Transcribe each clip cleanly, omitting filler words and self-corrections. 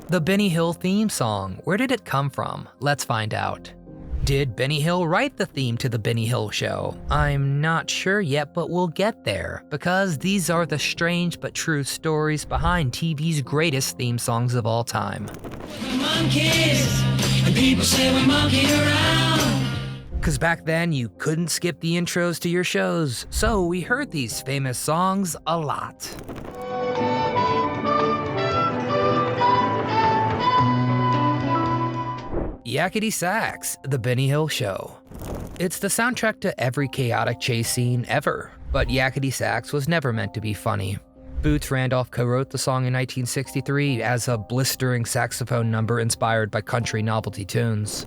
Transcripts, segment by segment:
The Benny Hill theme song, where did it come from? Let's find out. Did Benny Hill write the theme to The Benny Hill Show? I'm not sure yet, but we'll get there, because these are the strange but true stories behind TV's greatest theme songs of all time. Monkeys, and people say we monkey around. Because back then, you couldn't skip the intros to your shows, so we heard these famous songs a lot. Yakety Sax, The Benny Hill Show. It's the soundtrack to every chaotic chase scene ever, but Yakety Sax was never meant to be funny. Boots Randolph co-wrote the song in 1963 as a blistering saxophone number inspired by country novelty tunes.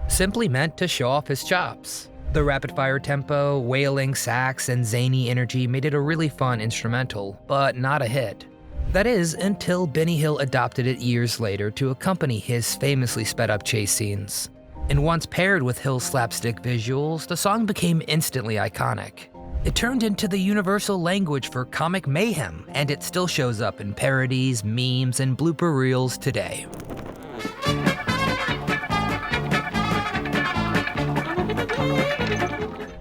Simply meant to show off his chops. The rapid-fire tempo, wailing sax, and zany energy made it a really fun instrumental, but not a hit. That is, until Benny Hill adopted it years later to accompany his famously sped-up chase scenes. And once paired with Hill's slapstick visuals, the song became instantly iconic. It turned into the universal language for comic mayhem, and it still shows up in parodies, memes, and blooper reels today.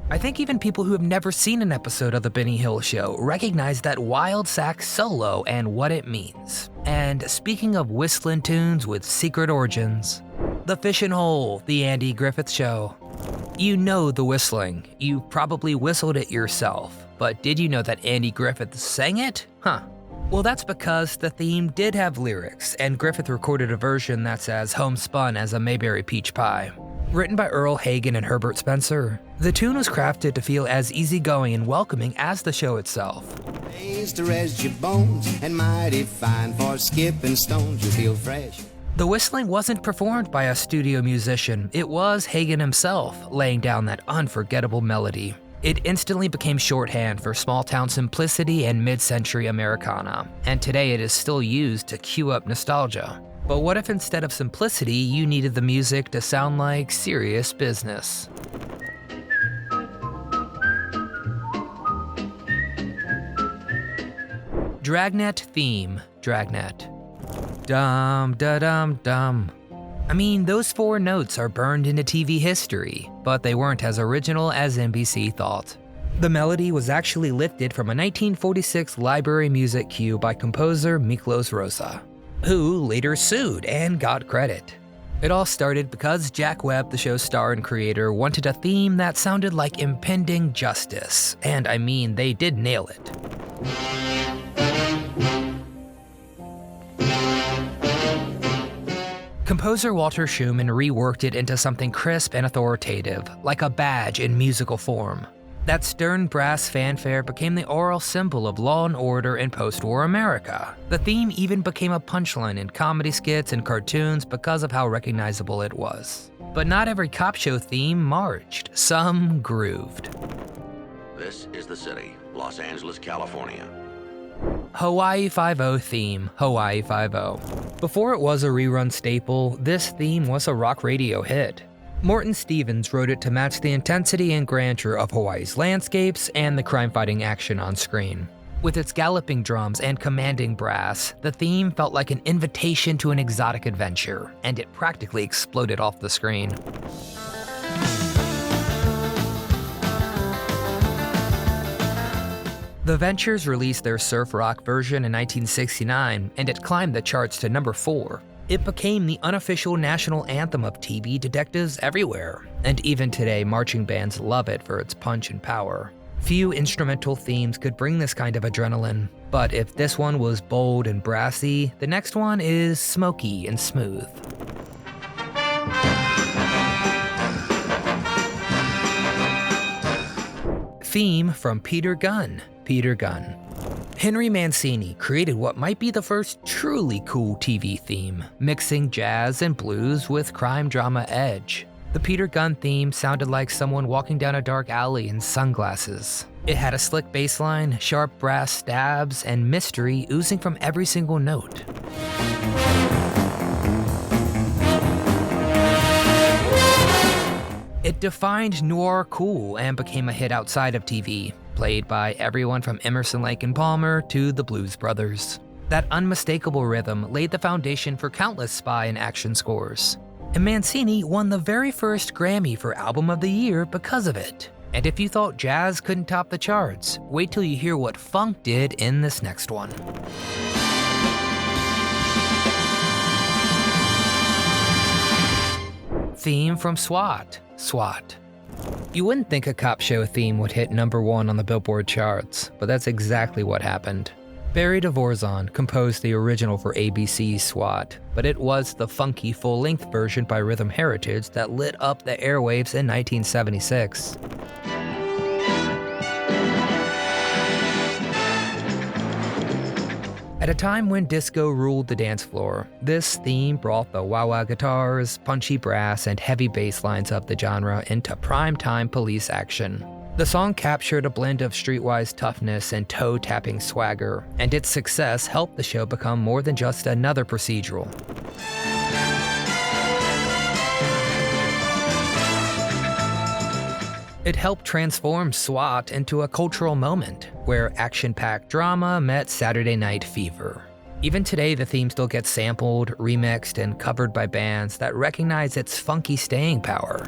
I think even people who have never seen an episode of The Benny Hill Show recognize that wild sax solo and what it means. And speaking of whistling tunes with secret origins, The Fishin' Hole, The Andy Griffith Show. You know the whistling. You probably whistled it yourself. But did you know that Andy Griffith sang it? Huh. Well, that's because the theme did have lyrics, and Griffith recorded a version that's as homespun as a Mayberry peach pie. Written by Earl Hagen and Herbert Spencer, the tune was crafted to feel as easygoing and welcoming as the show itself. To rest your bones and mighty fine for skipping stones, you feel fresh. The whistling wasn't performed by a studio musician, it was Hagen himself laying down that unforgettable melody. It instantly became shorthand for small-town simplicity and mid-century Americana, and today it is still used to cue up nostalgia. But what if instead of simplicity, you needed the music to sound like serious business? Dragnet theme, Dragnet. Dum da dum dum. I mean, those four notes are burned into TV history, but they weren't as original as NBC thought. The melody was actually lifted from a 1946 library music cue by composer Miklos Rosa, who later sued and got credit. It all started because Jack Webb, the show's star and creator, wanted a theme that sounded like impending justice, and I mean, they did nail it. Composer Walter Schumann reworked it into something crisp and authoritative, like a badge in musical form. That stern brass fanfare became the oral symbol of law and order in post-war America. The theme even became a punchline in comedy skits and cartoons because of how recognizable it was. But not every cop show theme marched, some grooved. This is the city, Los Angeles, California. Hawaii Five-0 theme, Hawaii Five-0. Before it was a rerun staple, this theme was a rock radio hit. Morton Stevens wrote it to match the intensity and grandeur of Hawaii's landscapes and the crime-fighting action on screen. With its galloping drums and commanding brass, the theme felt like an invitation to an exotic adventure, and it practically exploded off the screen. The Ventures released their surf rock version in 1969, and it climbed the charts to number 4. It became the unofficial national anthem of TV detectives everywhere, and even today, marching bands love it for its punch and power. Few instrumental themes could bring this kind of adrenaline, but if this one was bold and brassy, the next one is smoky and smooth. Theme from Peter Gunn, Peter Gunn. Henry Mancini created what might be the first truly cool TV theme, mixing jazz and blues with crime drama edge. The Peter Gunn theme sounded like someone walking down a dark alley in sunglasses. It had a slick bass line, sharp brass stabs, and mystery oozing from every single note. It defined noir cool and became a hit outside of TV. played by everyone from Emerson, Lake and Palmer to the Blues Brothers. That unmistakable rhythm laid the foundation for countless spy and action scores. And Mancini won the very first Grammy for Album of the Year because of it. And if you thought jazz couldn't top the charts, wait till you hear what funk did in this next one. Theme from SWAT, SWAT. You wouldn't think a cop show theme would hit #1 on the Billboard charts, but that's exactly what happened. Barry Dvorak composed the original for ABC's SWAT, but it was the funky full-length version by Rhythm Heritage that lit up the airwaves in 1976. At a time when disco ruled the dance floor, this theme brought the wah-wah guitars, punchy brass, and heavy bass lines of the genre into prime-time police action. The song captured a blend of streetwise toughness and toe-tapping swagger, and its success helped the show become more than just another procedural. It helped transform SWAT into a cultural moment, where action-packed drama met Saturday Night Fever. Even today, the theme still gets sampled, remixed, and covered by bands that recognize its funky staying power.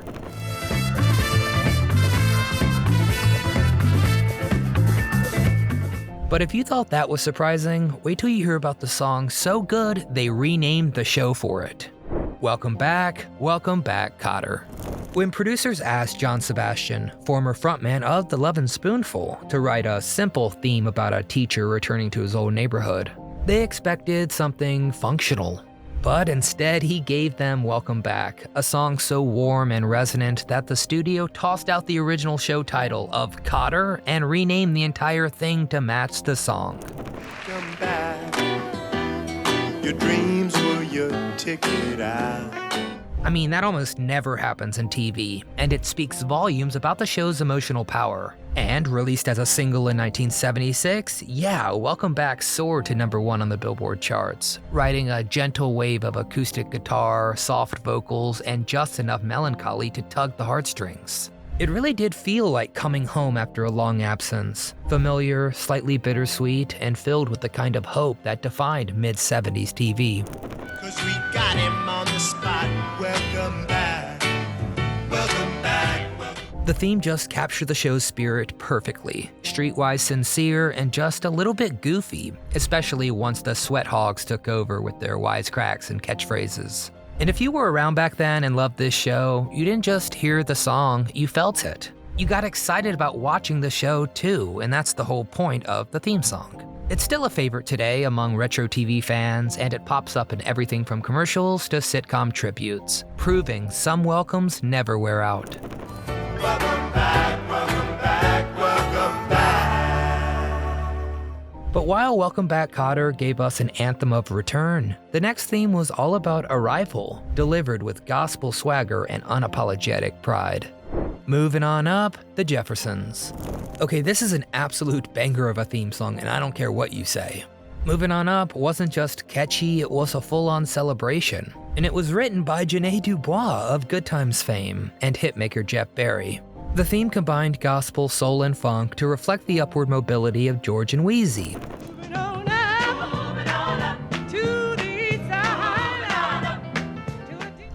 But if you thought that was surprising, wait till you hear about the song so good they renamed the show for it. Welcome back, Kotter. When producers asked John Sebastian, former frontman of The Lovin' Spoonful, to write a simple theme about a teacher returning to his old neighborhood, they expected something functional. But instead, he gave them Welcome Back, a song so warm and resonant that the studio tossed out the original show title of Kotter and renamed the entire thing to match the song. Come back. Your dreams were your ticket out. I mean, that almost never happens in TV, and it speaks volumes about the show's emotional power. And released as a single in 1976, Welcome Back soared to #1 on the Billboard charts, riding a gentle wave of acoustic guitar, soft vocals, and just enough melancholy to tug the heartstrings. It really did feel like coming home after a long absence, familiar, slightly bittersweet, and filled with the kind of hope that defined mid-70s TV. 'Cause we got him on the spot. Welcome back. Welcome back. The theme just captured the show's spirit perfectly, streetwise sincere and just a little bit goofy, especially once the Sweat Hogs took over with their wisecracks and catchphrases. And if you were around back then and loved this show, you didn't just hear the song, you felt it. You got excited about watching the show too, and that's the whole point of the theme song. It's still a favorite today among retro TV fans, and it pops up in everything from commercials to sitcom tributes, proving some welcomes never wear out. Welcome back, welcome back, welcome back. But while Welcome Back, Kotter gave us an anthem of return, the next theme was all about arrival, delivered with gospel swagger and unapologetic pride. Moving on up, the Jeffersons. Okay, this is an absolute banger of a theme song, and I don't care what you say. Moving On Up wasn't just catchy, it was a full-on celebration. And it was written by Janae Dubois of Good Times fame and hitmaker Jeff Barry. The theme combined gospel, soul, and funk to reflect the upward mobility of George and Wheezy.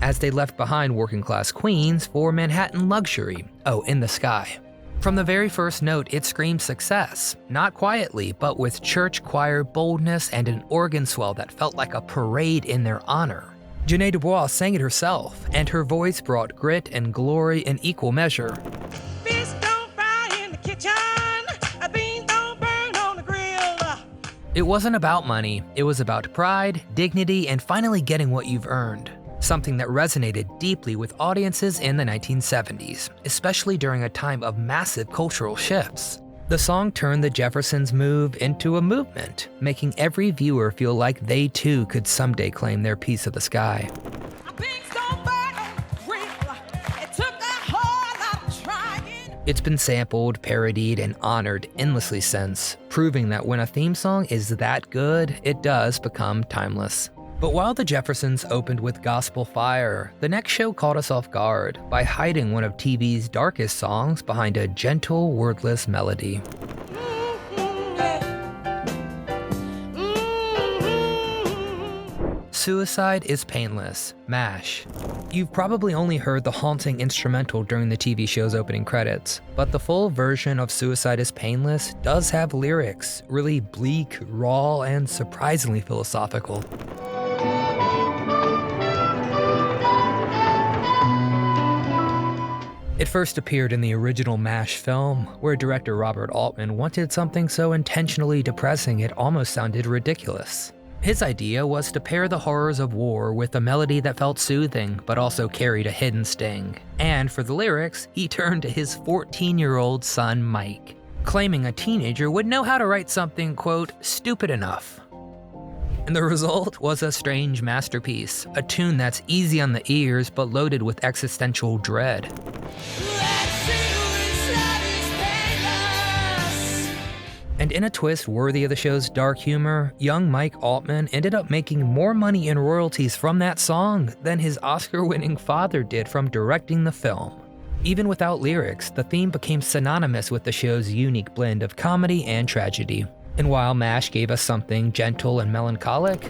As they left behind working-class Queens for Manhattan luxury, in the sky. From the very first note, it screamed success, not quietly, but with church choir boldness and an organ swell that felt like a parade in their honor. Janae Dubois sang it herself, and her voice brought grit and glory in equal measure. Fish don't fry in the kitchen, beans don't burn on the grill. It wasn't about money, it was about pride, dignity, and finally getting what you've earned. Something that resonated deeply with audiences in the 1970s, especially during a time of massive cultural shifts. The song turned the Jeffersons' move into a movement, making every viewer feel like they too could someday claim their piece of the sky. Beans don't burn on the grill. It took a whole lot of trying. It's been sampled, parodied, and honored endlessly since, proving that when a theme song is that good, it does become timeless. But while the Jeffersons opened with gospel fire, the next show caught us off guard by hiding one of TV's darkest songs behind a gentle, wordless melody. Suicide is Painless, MASH. You've probably only heard the haunting instrumental during the TV show's opening credits, but the full version of Suicide is Painless does have lyrics, really bleak, raw, and surprisingly philosophical. It first appeared in the original MASH film, where director Robert Altman wanted something so intentionally depressing it almost sounded ridiculous. His idea was to pair the horrors of war with a melody that felt soothing but also carried a hidden sting. And for the lyrics, he turned to his 14-year-old son Mike, claiming a teenager would know how to write something, quote, stupid enough. And the result was a strange masterpiece, a tune that's easy on the ears but loaded with existential dread. And in a twist worthy of the show's dark humor, young Mike Altman ended up making more money in royalties from that song than his Oscar-winning father did from directing the film. Even without lyrics, the theme became synonymous with the show's unique blend of comedy and tragedy. And while MASH gave us something gentle and melancholic,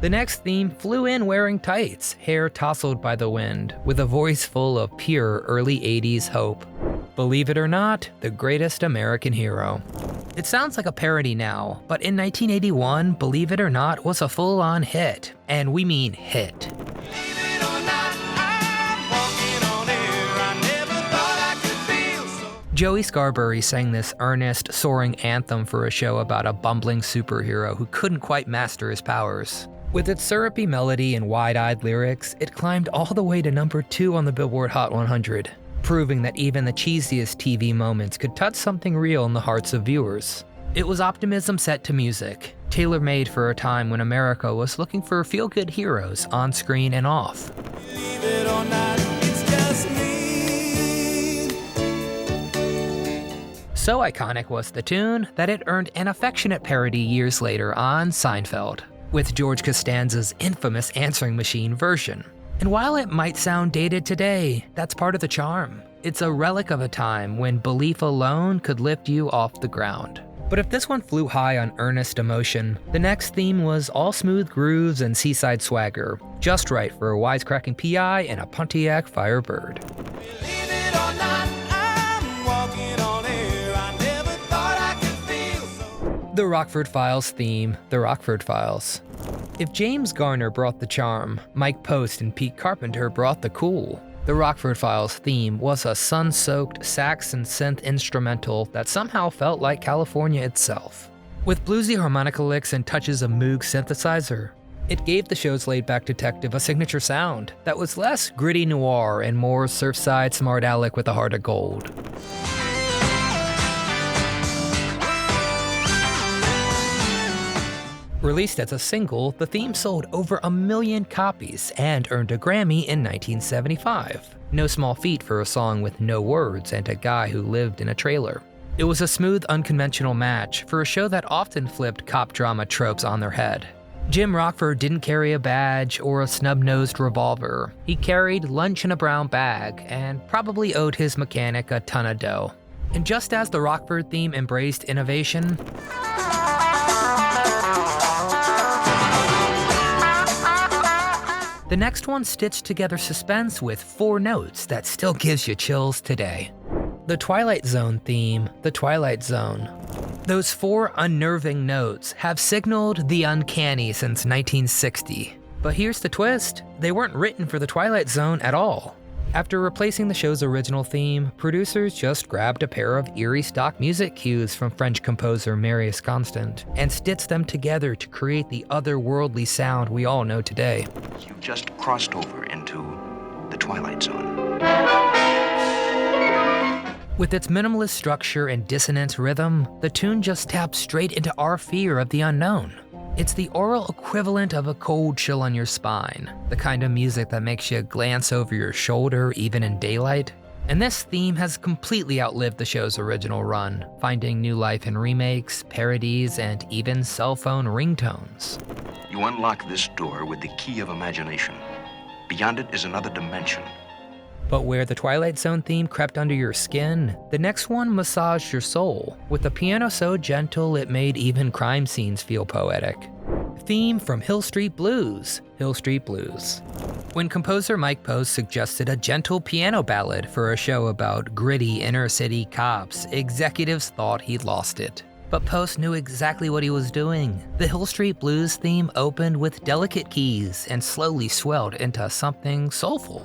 the next theme flew in wearing tights, hair tousled by the wind, with a voice full of pure early 80s hope. Believe it or not, the greatest American hero. It sounds like a parody now, but in 1981, Believe It or Not was a full-on hit, and we mean hit. Joey Scarberry sang this earnest, soaring anthem for a show about a bumbling superhero who couldn't quite master his powers. With its syrupy melody and wide-eyed lyrics, it climbed all the way to number 2 on the Billboard Hot 100, proving that even the cheesiest TV moments could touch something real in the hearts of viewers. It was optimism set to music, tailor-made for a time when America was looking for feel-good heroes on screen and off. Believe it or not, it's just me. So iconic was the tune that it earned an affectionate parody years later on Seinfeld, with George Costanza's infamous answering machine version. And while it might sound dated today, that's part of the charm. It's a relic of a time when belief alone could lift you off the ground. But if this one flew high on earnest emotion, the next theme was all smooth grooves and seaside swagger, just right for a wisecracking PI and a Pontiac Firebird. Believe it or not, I'm walking on air. I never thought I could feel so. The Rockford Files theme, The Rockford Files. If James Garner brought the charm, Mike Post and Pete Carpenter brought the cool. The Rockford Files theme was a sun-soaked sax and synth instrumental that somehow felt like California itself. With bluesy harmonica licks and touches of Moog synthesizer, it gave the show's laid-back detective a signature sound that was less gritty noir and more surfside smart aleck with a heart of gold. Released as a single, the theme sold over 1 million copies and earned a Grammy in 1975. No small feat for a song with no words and a guy who lived in a trailer. It was a smooth, unconventional match for a show that often flipped cop drama tropes on their head. Jim Rockford didn't carry a badge or a snub-nosed revolver. He carried lunch in a brown bag and probably owed his mechanic a ton of dough. And just as the Rockford theme embraced innovation, the next one stitched together suspense with 4 notes that still gives you chills today. The Twilight Zone theme, The Twilight Zone. Those 4 unnerving notes have signaled the uncanny since 1960. But here's the twist, they weren't written for The Twilight Zone at all. After replacing the show's original theme, producers just grabbed a pair of eerie stock music cues from French composer Marius Constant and stitched them together to create the otherworldly sound we all know today. You've just crossed over into the Twilight Zone. With its minimalist structure and dissonant rhythm, the tune just taps straight into our fear of the unknown. It's the oral equivalent of a cold chill on your spine, the kind of music that makes you glance over your shoulder even in daylight. And this theme has completely outlived the show's original run, finding new life in remakes, parodies, and even cell phone ringtones. You unlock this door with the key of imagination. Beyond it is another dimension. But where the Twilight Zone theme crept under your skin, the next one massaged your soul, with a piano so gentle it made even crime scenes feel poetic. Theme from Hill Street Blues, Hill Street Blues. When composer Mike Post suggested a gentle piano ballad for a show about gritty inner-city cops, executives thought he'd lost it. But Post knew exactly what he was doing. The Hill Street Blues theme opened with delicate keys and slowly swelled into something soulful.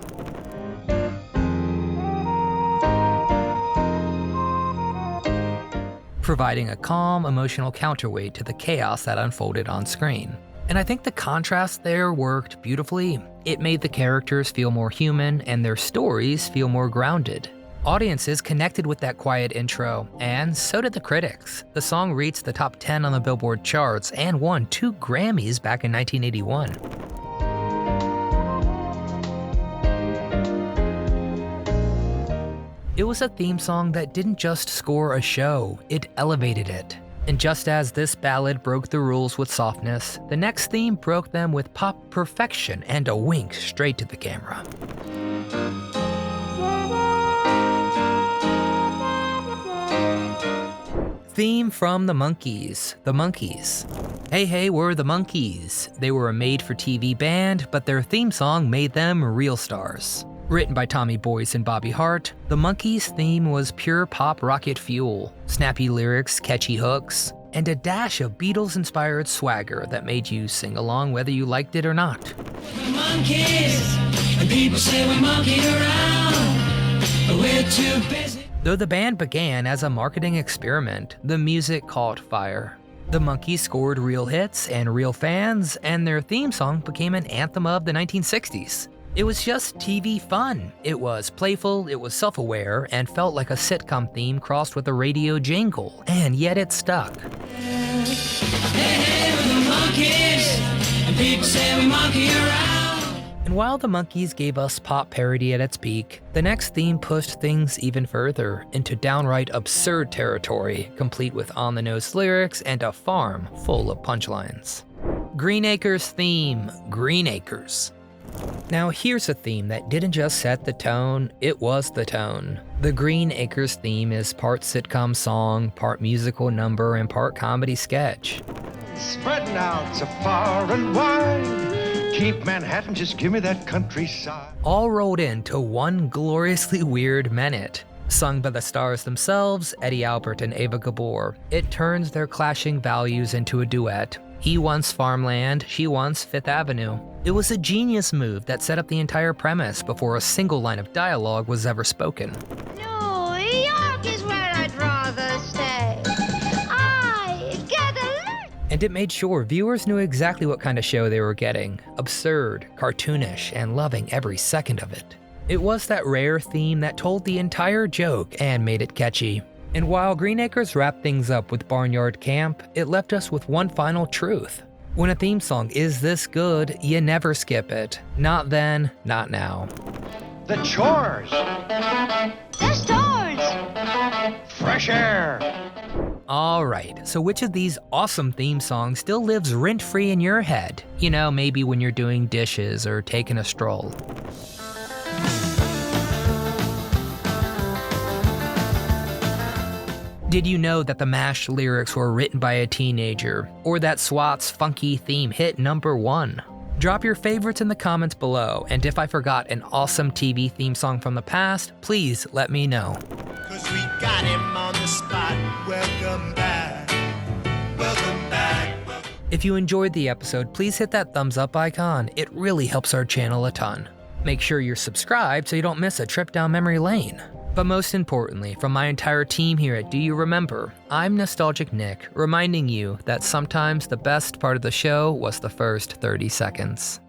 Providing a calm, emotional counterweight to the chaos that unfolded on screen. And I think the contrast there worked beautifully. It made the characters feel more human and their stories feel more grounded. Audiences connected with that quiet intro, and so did the critics. The song reached the top 10 on the Billboard charts and won 2 Grammys back in 1981. It was a theme song that didn't just score a show, it elevated it. And just as this ballad broke the rules with softness, the next theme broke them with pop perfection and a wink straight to the camera. Theme from the Monkees, The Monkees. Hey Hey We're the Monkees. They were a made-for-TV band, but their theme song made them real stars. Written by Tommy Boyce and Bobby Hart, the Monkees' theme was pure pop rocket fuel, snappy lyrics, catchy hooks, and a dash of Beatles-inspired swagger that made you sing along whether you liked it or not. We're monkeys, and people say we monkey around, but we're too busy. Though the band began as a marketing experiment, the music caught fire. The Monkees scored real hits and real fans, and their theme song became an anthem of the 1960s. It was just TV fun. It was playful, it was self-aware, and felt like a sitcom theme crossed with a radio jingle, and yet it stuck. Hey, hey, we're the monkeys, and people say we monkey around. And while the Monkees gave us pop parody at its peak, the next theme pushed things even further into downright absurd territory, complete with on-the-nose lyrics and a farm full of punchlines. Green Acres theme, Green Acres. Now here's a theme that didn't just set the tone, it was the tone. The Green Acres theme is part sitcom song, part musical number, and part comedy sketch. Spreading out so far and wide, keep Manhattan, just give me that countryside. All rolled into one gloriously weird minute. Sung by the stars themselves, Eddie Albert and Ava Gabor, it turns their clashing values into a duet. He wants farmland, she wants Fifth Avenue. It was a genius move that set up the entire premise before a single line of dialogue was ever spoken. New York is where I'd rather stay. I get a... And it made sure viewers knew exactly what kind of show they were getting. Absurd, cartoonish, and loving every second of it. It was that rare theme that told the entire joke and made it catchy. And while Green Acres wrapped things up with Barnyard Camp, it left us with one final truth. When a theme song is this good, you never skip it. Not then, not now. The chores, The stores! fresh air. Alright, so which of these awesome theme songs still lives rent-free in your head? You know, maybe when you're doing dishes or taking a stroll. Did you know that the MASH lyrics were written by a teenager, or that SWAT's funky theme hit #1? Drop your favorites in the comments below, and if I forgot an awesome TV theme song from the past, please let me know. 'Cause we got him on the spot. Welcome back. Welcome back. If you enjoyed the episode, please hit that thumbs up icon. It really helps our channel a ton. Make sure you're subscribed so you don't miss a trip down memory lane. But most importantly, from my entire team here at Do You Remember, I'm Nostalgic Nick, reminding you that sometimes the best part of the show was the first 30 seconds.